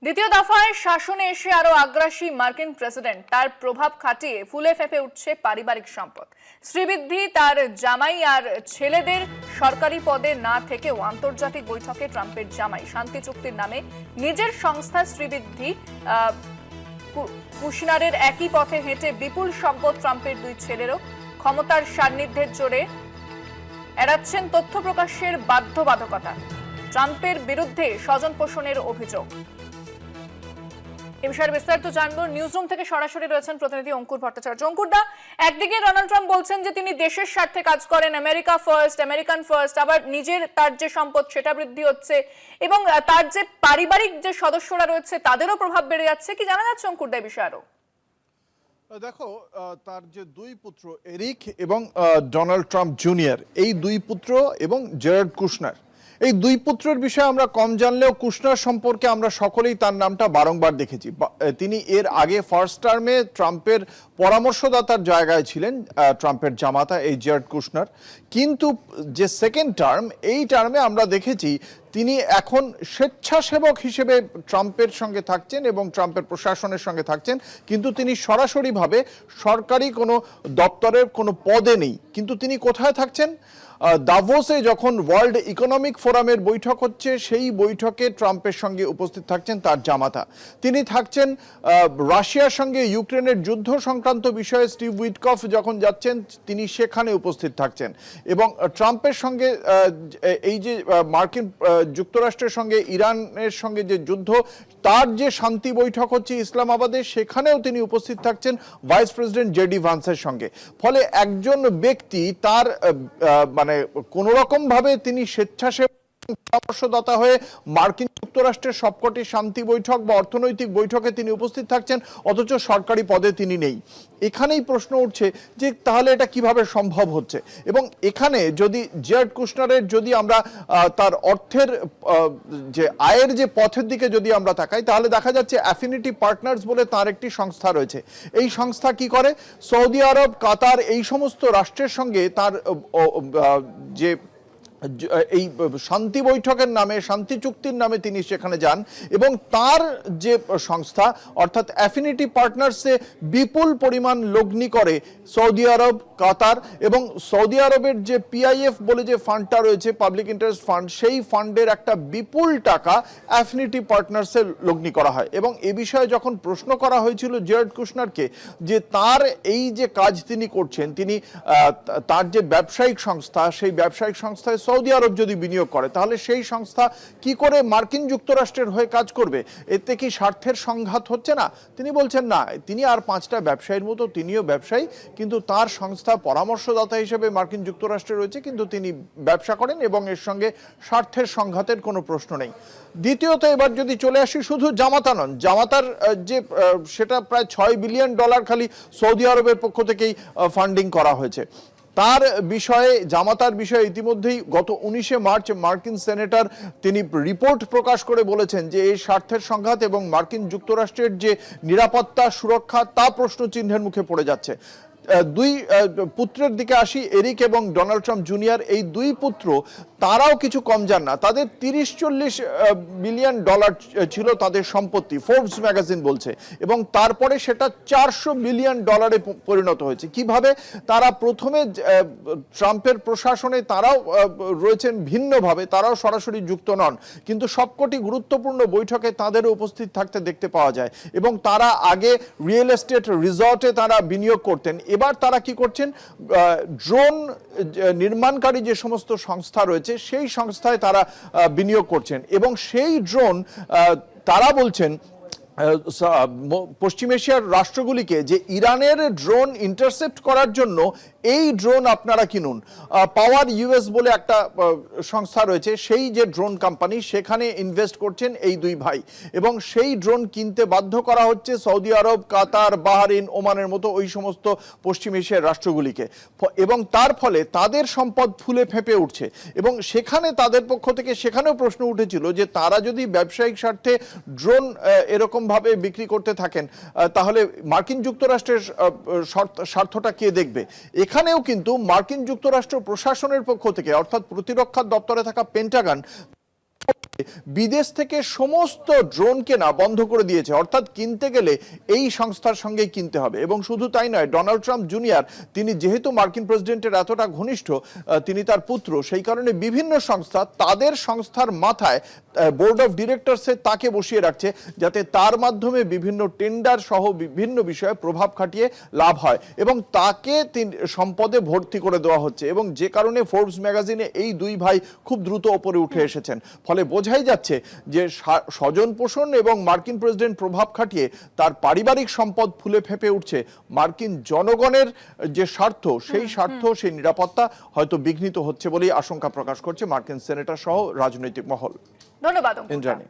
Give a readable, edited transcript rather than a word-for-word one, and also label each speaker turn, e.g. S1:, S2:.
S1: দ্বিতীয় দফায় শাসনে এসে আরো আগ্রাসী মার্কিন প্রেসিডেন্ট, তার প্রভাব খাটিয়ে ফুলে ফেঁপে উঠছে পারিবারিক সম্পদ। শ্রীবৃদ্ধি, তার জামাই আর ছেলেদের সরকারি পদে না থেকেও আন্তর্জাতিক বৈঠকে ট্রাম্পের জামাই শান্তি চুক্তির নামে নিজের সংস্থা শ্রীবৃদ্ধি কুশনারের একই পথে হেঁটে বিপুল সম্পদ ট্রাম্পের দুই ছেলেরও ক্ষমতার সান্নিধ্যের জোরে এড়াচ্ছেন তথ্য প্রকাশের বাধ্যবাধকতা। ট্রাম্পের বিরুদ্ধে স্বজন পোষণের অভিযোগ। এই বিষয়ে বিস্তারিত জানবো। নিউজরুম থেকে সরাসরি রয়েছেন প্রতিনিধি অঙ্কুর ভট্টাচার্য। অঙ্কুরদা, একদিকে ডোনাল্ড ট্রাম্প বলছেন যে তিনি দেশের স্বার্থে কাজ করেন, আমেরিকা ফার্স্ট, আমেরিকান ফার্স্ট, আবার তার যে সম্পদ সেটা বৃদ্ধি হচ্ছে এবং তার যে পারিবারিক যে সদস্যরা রয়েছে তাদেরও প্রভাব বেড়ে যাচ্ছে। কি জানা যাচ্ছে অঙ্কুরদা এই বিষয়ে আরো?
S2: দেখো, তার যে দুই পুত্র এরিক এবং ডোনাল্ড ট্রাম্প জুনিয়র, এই দুই পুত্র এবং জেরার্ড কুশনার, এই দুই পুত্রের বিষয়ে আমরা কম জানলেও কুশনার সম্পর্কে আমরা সকলেই তার নামটা বারংবার দেখেছি। তিনি এর আগে ফার্স্ট টার্মে ট্রাম্পের পরামর্শদাতার জায়গায় ছিলেন, ট্রাম্পের জামাতা এই জেরার্ড কুশনার। কিন্তু যে সেকেন্ড টার্ম, এই টার্মে আমরা দেখেছি তিনি এখন স্বেচ্ছাসেবক হিসেবে ট্রাম্পের সঙ্গে থাকছেন এবং ট্রাম্পের প্রশাসনের সঙ্গে থাকছেন, কিন্তু তিনি সরাসরিভাবে সরকারি কোনো দপ্তরের কোনো পদে নেই। কিন্তু তিনি কোথায় থাকছেন? দাভোসে যখন ওয়ার্ল্ড ইকোনমিক ফোরামের বৈঠক হচ্ছে, সেই বৈঠকে ট্রাম্পের সঙ্গে উপস্থিত থাকছেন তার জামাতা। তিনি থাকছেন রাশিয়ার সঙ্গে ইউক্রেনের যুদ্ধ সংক্রান্ত বিষয়ে স্টিভ উইটকফ যখন যাচ্ছেন, তিনি সেখানে উপস্থিত থাকছেন। এবং ট্রাম্পের সঙ্গে এই যে মার্কিন যুক্তরাষ্ট্রের সঙ্গে ইরানের সঙ্গে যে যুদ্ধ, তার যে শান্তি বৈঠক হচ্ছে ইসলামাবাদে, সেখানেও তিনি উপস্থিত থাকছেন ভাইস প্রেসিডেন্ট জেডি ভান্সের সঙ্গে। ফলে একজন ব্যক্তি তার মানে কোনো রকম ভাবে তিনি স্বেচ্ছাসেবক পরামর্শদাতা হয়ে মার্কিন যুক্তরাষ্ট্রের সবকটি শান্তি বৈঠক বা অর্থনৈতিক বৈঠকে তিনি উপস্থিত থাকছেন, অথচ সরকারি পদে তিনি নেই। এখানেই প্রশ্ন উঠছে যে তাহলে এটা কিভাবে সম্ভব হচ্ছে। এবং এখানে যদি জেরার্ড কুশনারের যদি আমরা তার অর্থের যে আয়ের যে পথের দিকে যদি আমরা তাকাই, তাহলে দেখা যাচ্ছে অ্যাফিনিটি পার্টনার্স বলে তার একটি সংস্থা রয়েছে। এই সংস্থা কি করে? সৌদি আরব, কাতার, এই সমস্ত রাষ্ট্রের সঙ্গে তার যে এই শান্তি বৈঠকের নামে, শান্তি চুক্তির নামে তিনি সেখানে যান এবং তার যে সংস্থা অর্থাৎ অ্যাফিনিটি পার্টনার্সে বিপুল পরিমাণ লগ্নি করে সৌদি আরব, কাতার এবং সৌদি আরবের যে পিআইএফ বলে যে ফান্ডটা রয়েছে, পাবলিক ইন্টারেস্ট ফান্ড, সেই ফান্ডের একটা বিপুল টাকা অ্যাফিনিটি পার্টনার্সে লগ্নি করা হয়। এবং এ বিষয়ে যখন প্রশ্ন করা হয়েছিল জেরার্ড কুশনারকে যে তার এই যে কাজ তিনি করছেন, তিনি তার যে ব্যবসায়িক সংস্থা, সেই ব্যবসায়িক সংস্থায় সৌদি আরব যদি বিনিয়োগ করে, তাহলে সেই সংস্থা কি করে মার্কিন যুক্তরাষ্ট্রের হয়ে কাজ করবে? এতে কি স্বার্থের সংঘাত হচ্ছে না? তিনি বলছেন না, তিনি আর পাঁচটা ব্যবসায়ীর মতো তিনিও ব্যবসায়ী, কিন্তু তার সংস্থা পরামর্শদাতা হিসেবে মার্কিন যুক্তরাষ্ট্রে রয়েছে, কিন্তু তিনি ব্যবসা করেন এবং এর সঙ্গে স্বার্থের সংঘাতের কোনো প্রশ্ন নেই। দ্বিতীয়ত, এবার যদি চলে আসি, শুধু জামাতা নন, জামাতার যে সেটা প্রায় $6 বিলিয়ন খালি সৌদি আরবের পক্ষ থেকেই ফান্ডিং করা হয়েছে। তার বিষয়ে, জামাতার বিষয়ে ইতিমধ্যেই গত 19শে মার্চ মার্কিন সেনেটর তিনি রিপোর্ট প্রকাশ করে বলেছেন যে এই স্বার্থের সংঘাত এবং মার্কিন যুক্তরাষ্ট্রের যে নিরাপত্তা সুরক্ষা, তা প্রশ্নচিহ্নের মুখে পড়ে যাচ্ছে। দুই পুত্রের দিকে আসি, এরিক এবং ডোনাল্ড ট্রাম্প জুনিয়র, এই দুই পুত্র তারাও কিছু কম যান না। তাদের $30-40 বিলিয়ন ছিল তাদের সম্পত্তি, ফোর্বস ম্যাগাজিন বলছে, এবং তারপরে সেটা $400 বিলিয়ন পরিণত হয়েছে। কিভাবে? তারা প্রথমে ট্রাম্পের প্রশাসনে তারাও রয়েছেন ভিন্নভাবে, তারাও সরাসরি যুক্ত নন, কিন্তু সবকটি গুরুত্বপূর্ণ বৈঠকে তাদেরও উপস্থিত থাকতে দেখতে পাওয়া যায়। এবং তারা আগে রিয়েল এস্টেট রিসর্টে তারা বিনিয়োগ করতেন, এবার তারা কি করছেন? ড্রোন নির্মাণকারী যে সমস্ত সংস্থা রয়েছে, সেই সংস্থায় তারা বিনিয়োগ করছেন। এবং সেই ড্রোন, তারা বলছেন পশ্চিম এশিয়ার রাষ্ট্রগুলিকে যে ইরানের ড্রোন ইন্টারসেপ্ট করার জন্য এই ড্রোন আপনারা কিনুন। পাওয়ার ইউএস বলে একটা সংস্থা রয়েছে, সেই যে ড্রোন কোম্পানি, সেখানে ইনভেস্ট করছেন এই দুই ভাই, এবং সেই ড্রোন কিনতে বাধ্য করা হচ্ছে সৌদি আরব, কাতার, বাহরিন, ওমানের মতো ওই সমস্ত পশ্চিম এশিয়ার রাষ্ট্রগুলিকে। এবং তার ফলে তাদের সম্পদ ফুলে ফেঁপে উঠছে। এবং সেখানে তাদের পক্ষ থেকে সেখানেও প্রশ্ন উঠেছিল যে তারা যদি ব্যবসায়িক স্বার্থে ড্রোন এরকম ভাবে বিক্রি করতে থাকেন, তাহলে মার্কিন যুক্তরাষ্ট্রের স্বার্থটা কে দেখবে? এখানেও কিন্তু মার্কিন যুক্তরাষ্ট্র প্রশাসনের পক্ষ থেকে, অর্থাৎ প্রতিরক্ষা দপ্তরে থাকা পেন্টাগন বিদেশ থেকে সমস্ত ড্রোন কেনা বন্ধ করে দিয়েছে, অর্থাৎ কিনতে গেলে এই সংস্থার সঙ্গে কিনতে হবে। এবং শুধু তাই নয়, ডোনাল্ড ট্রাম্প জুনিয়র তিনি যেহেতু মার্কিন প্রেসিডেন্টের এতটা ঘনিষ্ঠ, তিনি তার পুত্র, সেই কারণে বিভিন্ন সংস্থা তাদের সংস্থার মাথায় বোর্ড অফ ডিরেক্টরসে তাকে বসিয়ে রাখছে, যাতে তার মাধ্যমে বিভিন্ন টেন্ডার সহ বিভিন্ন বিষয়ে প্রভাব খাটিয়ে লাভ হয়, এবং তাকে সম্পদে ভর্তি করে দেওয়া হচ্ছে। এবং যে কারণে ফোর্বস ম্যাগাজিনে এই দুই ভাই খুব দ্রুত ওপরে উঠে এসেছেন। ফলে বোঝাই যাচ্ছে যে স্বজন পোষণ এবং মার্কিন প্রেসিডেন্ট প্রভাব খাটিয়ে তার পারিবারিক সম্পদ ফুলে ফেঁপে উঠছে। মার্কিন জনগণের যে স্বার্থ, সেই স্বার্থ, সেই নিরাপত্তা হয়তো বিঘ্নিত হচ্ছে বলেই আশঙ্কা প্রকাশ করছে মার্কিন সেনেটর সহ রাজনৈতিক মহল।
S1: ধন্যবাদ অঙ্কুর।
S2: ইন্দ্রাণী।